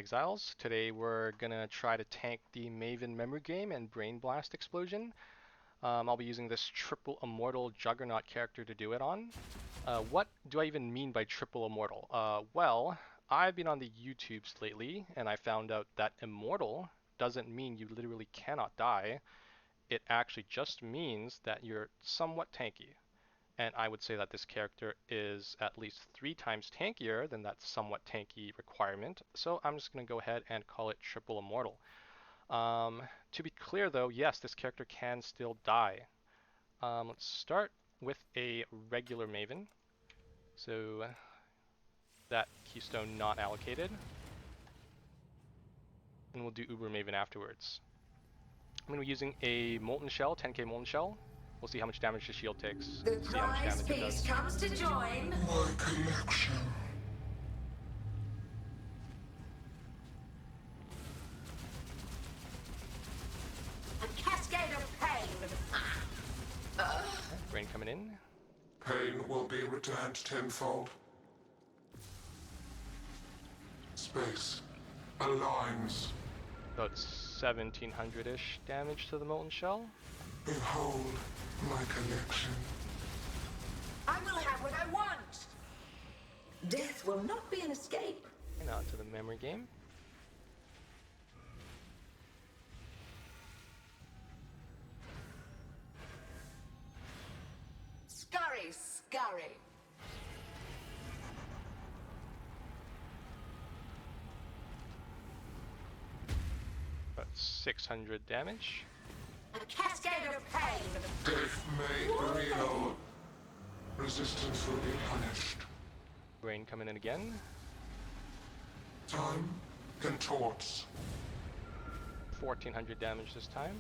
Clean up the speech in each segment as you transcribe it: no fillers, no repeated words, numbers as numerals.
Exiles. Today we're gonna try to tank the Maven memory game and Brain Blast Explosion. I'll be using this triple Immortal Juggernaut character to do it on. What do I even mean by triple Immortal? Well, I've been on the YouTubes lately and I found out that Immortal doesn't mean you literally cannot die. It actually just means that you're somewhat tanky. And I would say that this character is at least 3 times tankier than that somewhat tanky requirement. So I'm just going to go ahead and call it Triple Immortal. To be clear though, yes, this character can still die. Let's start with a regular Maven. So that keystone not allocated. And we'll do Uber Maven afterwards. I'm going to be using a Molten Shell, 10k Molten Shell. We'll see how much damage the shield takes. The See how much prize damage it piece does. comes to join my collection. a cascade of pain. Brain coming in. Pain will be returned tenfold. Space aligns. About 1700-ish damage to the Molten Shell. Behold my collection. I will have what I want. Death will not be an escape. And on to the memory game. Scurry, scurry. About 600 damage. A cascade of pain. Death made real. Resistance will be punished. Brain coming in again. Time contorts. 1400 damage this time.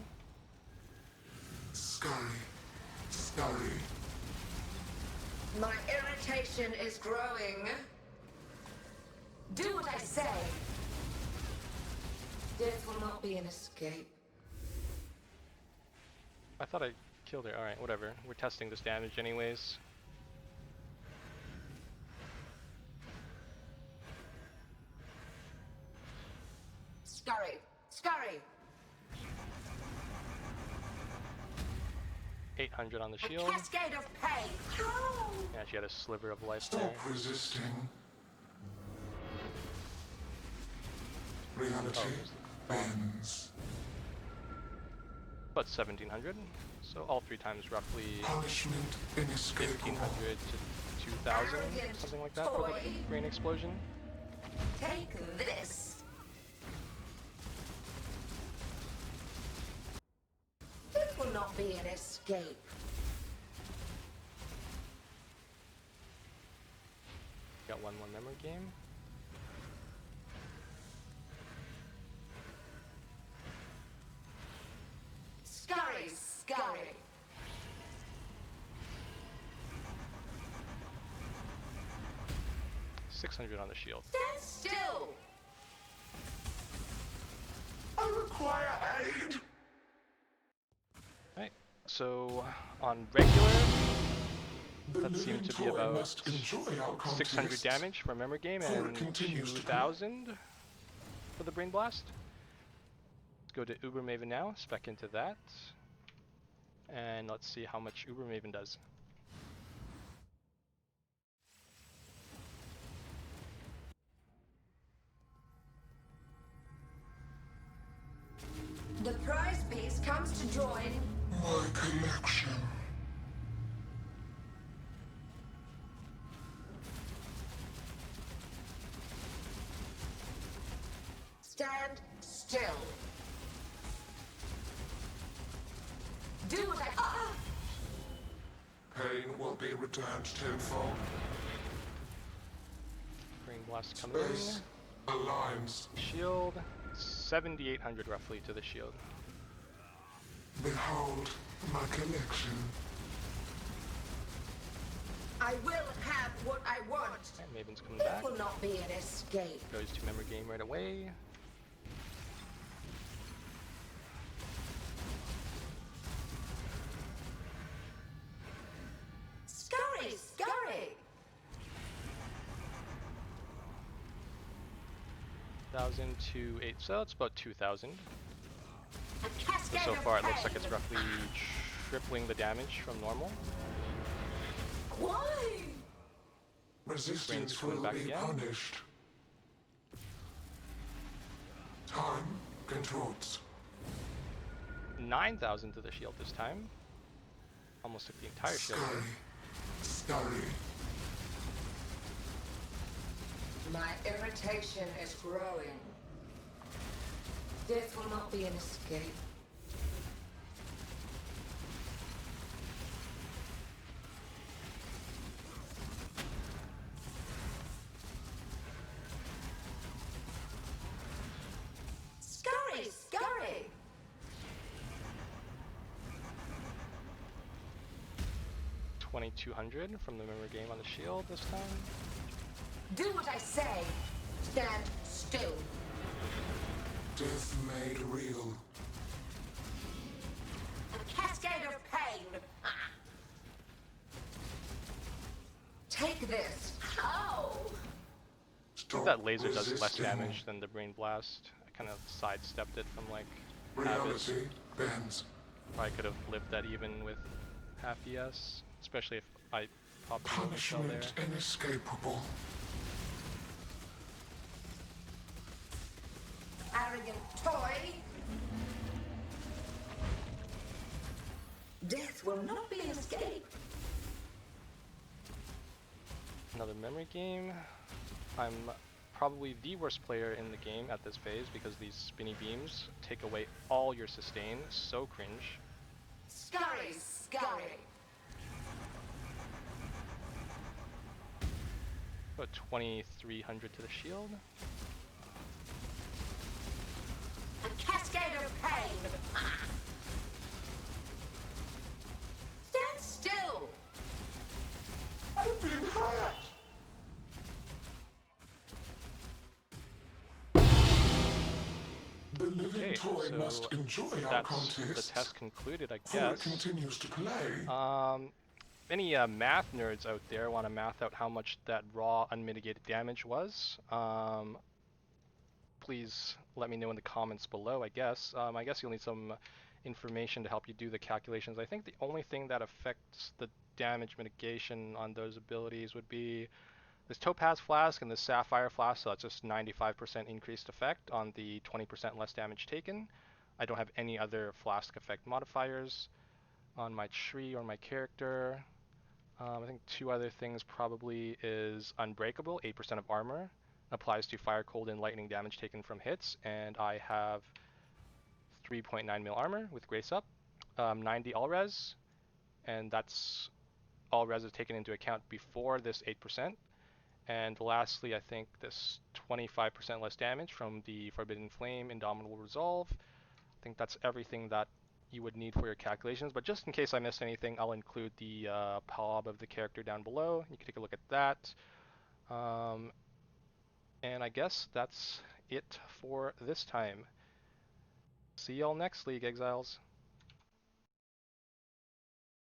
Scurry. Scurry. My irritation is growing. Do what I say. Death will not be an escape. I thought I killed her. Alright, whatever. We're testing this damage anyways. Scurry, scurry. 800 on the A shield. cascade of pain. Oh. Yeah, she had a sliver of life there. Stop resisting. Reality bends. About 1700. So all 3 times roughly Punishment inescapable. 1500 to 2000, something like that for the brain explosion. Take this. This will not be an escape. Got one more memory game. Scurry, scurry. $600 on the shield. Stand still. I require aid. Right. So on regular, that The seemed to be living toy about must enjoy our 600 contest. damage for a memory game For it and continues to 2000 for the brain blast. Let's go to Uber Maven now, spec into that. And let's see how much Uber Maven does. The prize piece comes to join My collection. Stand still. Do what I... Pain will be returned tenfold. Brain blast coming in. Space aligns. Shield, 7,800 roughly to the shield. Behold my collection. I will have what I want. Alright, Maven's coming It back. will not be an escape. Goes to memory game right away. Scurry, scurry. 1,000 to 8, so it's about 2,000. A cascade So of far it looks like pain. it's roughly tripling the damage from normal. Why? Resistance coming will back be again. punished. Time controls. 9,000 to the shield this time. Almost took the entire shield away. Scurry. My irritation is growing. Death will not be an escape. Scurry, scurry! 2,200 from the memory game on the shield this time. Do what I say. Stand still. Death made real. A cascade of pain. Take this. Ow! I think that laser does less damage than the Brain Blast. I kind of sidestepped it from like habit. Reality bends. Probably could have lived that even with half ES, especially if I popped the overshell there. Punishment inescapable. Arrogant toy. Death will not be an escape. Another memory game. I'm probably the worst player in the game at this phase because these spinny beams take away all your sustain. So cringe. Scurry, scurry. About 2,300 to the shield. A cascade of pain. Stand still. I've been hurt. The living Okay, toy so must enjoy our that's contests. the test concluded, I For it guess. continues to play. Any math nerds out there want to math out how much that raw unmitigated damage was? Please let me know in the comments below, I guess. I guess you'll need some information to help you do the calculations. I think the only thing that affects the damage mitigation on those abilities would be this Topaz Flask and the Sapphire Flask, so that's just 95% increased effect on the 20% less damage taken. I don't have any other Flask effect modifiers on my tree or my character. I think two other things probably is Unbreakable, 8% of armor, applies to fire, cold, and lightning damage taken from hits, and I have 3.9 mil armor with Grace Up, 90 all res, and that's all res is taken into account before this 8%. And lastly, I think this 25% less damage from the Forbidden Flame Indomitable Resolve. I think that's everything that you would need for your calculations, but just in case I missed anything, I'll include the POB of the character down below. You can take a look at that. And I guess that's it for this time. See y'all next League Exiles.